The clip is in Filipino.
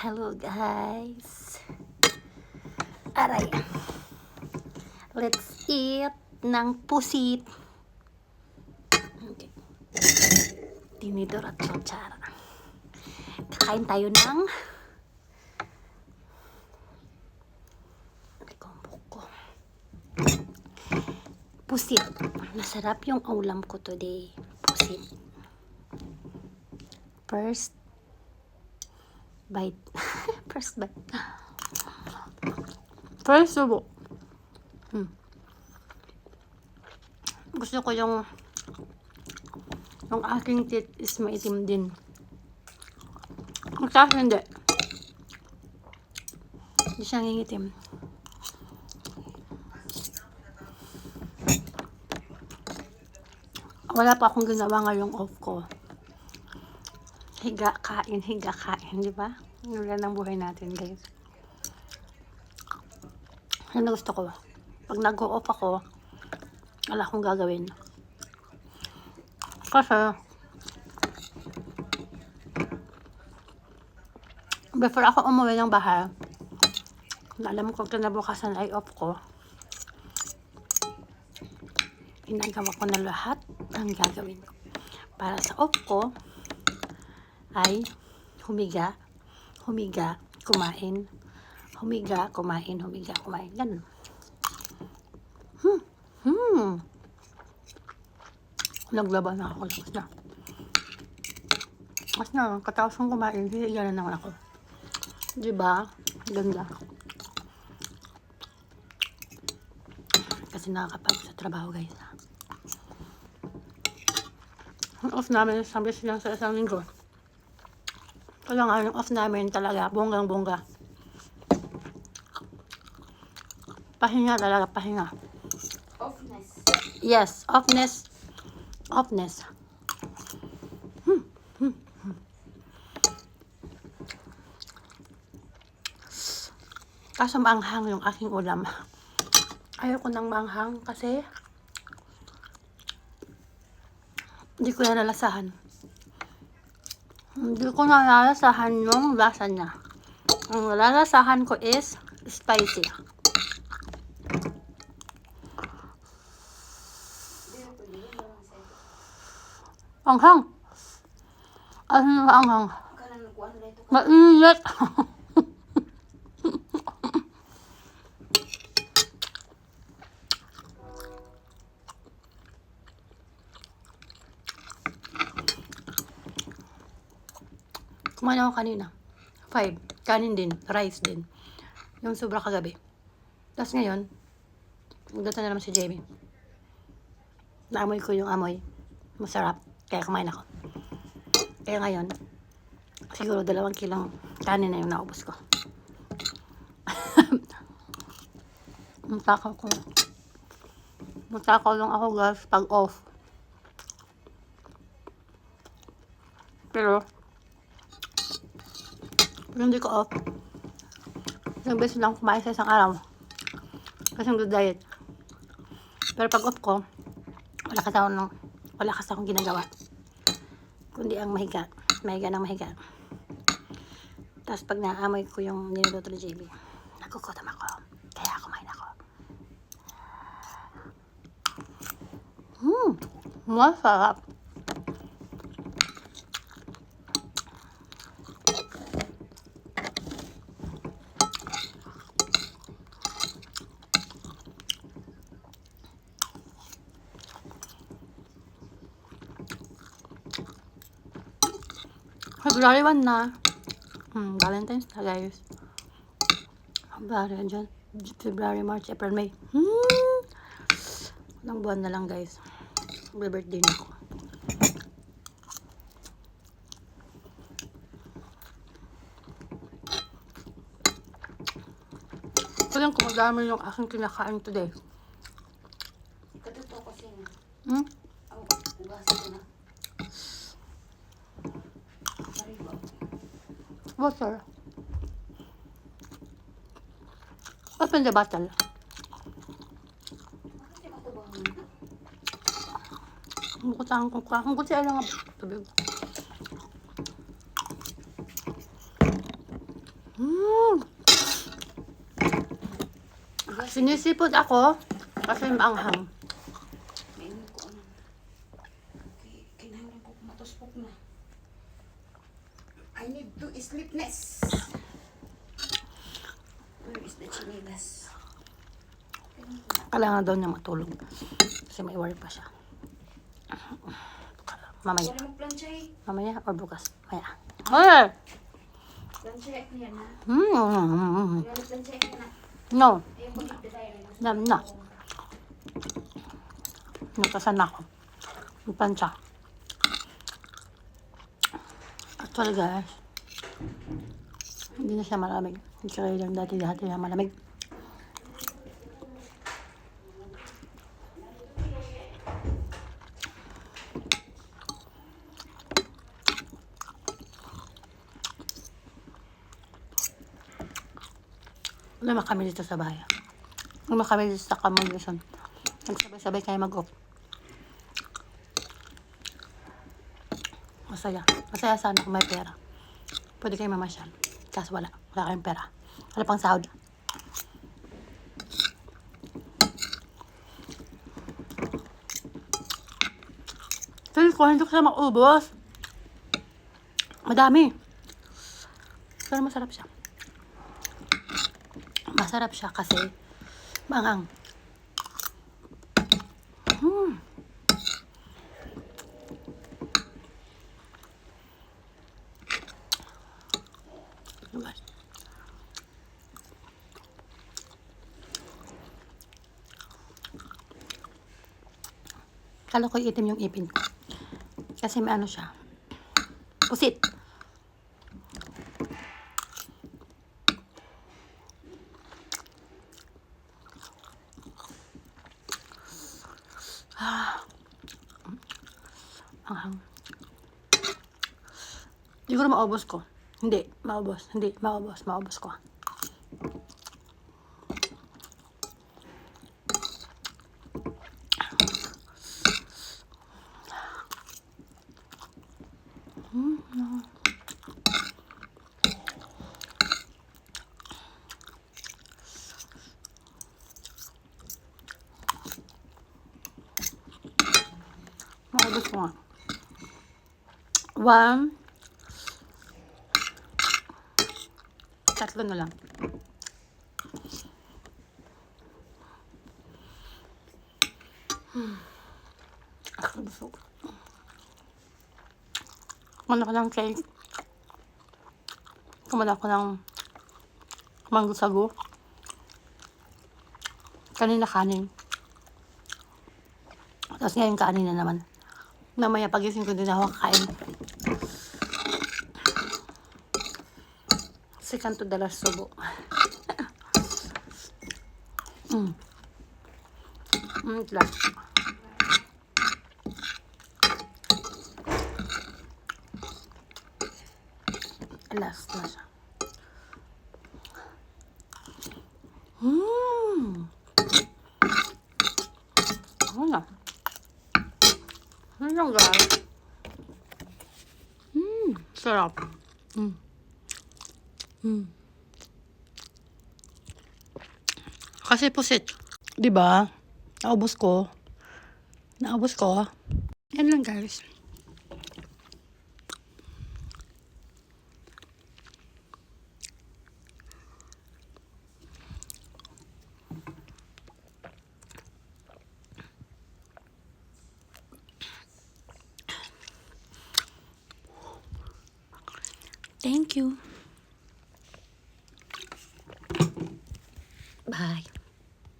Hello guys. Aray. Let's eat ng pusit. Okay. Tinidor at kutsara. Kakain tayo ng pusit. Masarap yung ulam ko today. Pusit. First bite. First bite. First subo. Gusto ko yung aking teeth is maitim din. Ang sa akin hindi. Hindi siya ngingitim. Wala pa akong ginawa ngayong off ko. Higa, kain, di ba? Wala ng buhay natin, guys. Ano gusto ko? Pag nag-off ako, wala akong gagawin. Kasi, before ako umuwi ng bahay, alam ko kinabukasan ay off ko, ginagawa ko na lahat ang gagawin ko. Para sa off ko, ay humiga, kumain, humiga, kumain, ganun. Naglaba na ako, Mas na, katapos kong kumain, hihiga na naman ako. Diba? Ganda. Kasi nakakapag sa trabaho, guys. Ang off namin, sabi silang sa isang linggo. Kaya nga, yung off namin talaga, bonggang-bongga. Pahinga talaga, pahinga. Offness. Yes, offness. Kaso maanghang yung aking ulam. Ayaw ko ng maanghang kasi hindi ko na nalasahan. Hindi ko na nalasahan yung lasa niya. Ang nalalasahan ko is spicy. Anghang. Ano yung anghang? Mainit. Kumain ako kanina. 5. Kanin din. Rice din. Yung sobra kagabi. Tapos ngayon, magdata na naman si Jamie. Naamoy ko yung amoy. Masarap. Kaya kumain ako. Kaya ngayon, siguro 2 kilong kanin na yung naubos ko. Matakaw lang ako, guys, pag off. Pero hindi ko off, isang beses lang kumain sa isang araw. Kasi nag-diet. Pero pag off ko, wala kasi akong ginagawa. Kundi ang mahiga ng mahiga. Tapos pag naamoy ko yung niluluto ni JB, nagugutom ako. Kaya kumain ako. Masarap. February 1 na. Valentine's na, guys. February, March, April, May. Ilang buwan na lang, guys. Birthday na ako. Ito lang kung madami yung aking kinakain today. Katuto kasi na. Ang ugasan ko na. Water. Open the bottle. Bakit ako ba muna? Bukutahan ko ka. Ang kuti lang ang tubig. Sinisipod ako kasi maanghang. Mainit ko ano. Kinahanglan ko matuspok na. I need to sleepness. Where is the chinilas? Kailangan daw niya matulog. Kasi may worry pa siya. Mamaya. Wala mo planchay. Mamaya or bukas. Maya. Ay! Planchay ako yan ha. Mm. Wala mo planchay ako na. No. Ayun ko dito tayo. No. Nagpasan ako. Nagpansya. Actually guys, hindi na siya malamig. Hindi siya kayo lang dati na malamig. Luma kami dito sa bahay. Luma kami dito sa Kamulisan. Nagsabay-sabay kayo mag-off. Masaya. Masaya sana kung may pera. Pwede kayo mamasyal. Kaso wala. Wala kayong pera. Wala pang sahod. Feel ko, hindi ko siya maubos. Madami. Pero masarap siya. Masarap siya kasi maanghang. Guys. Kala ko itim yung ipin ko. Kasi may ano siya. Pusit. Anghang. Siguro maubos ko. Hindi, maubos. Hindi, maubos. Maubos ko. Maubos ko nga. 1, 3 na lang. Ako busog. Kumana ko ng cake. Kumana ko ng mango sago. Kanina kanin. Tapos ngayon kanin na naman. Mamaya pagising ko din ako kakain. Second to the last subo. Last. Last na siya. Ano? Ano lang guys? Sarap. Kasi pusit. Diba? Naubos ko. Yan lang guys. Thank you. Bye.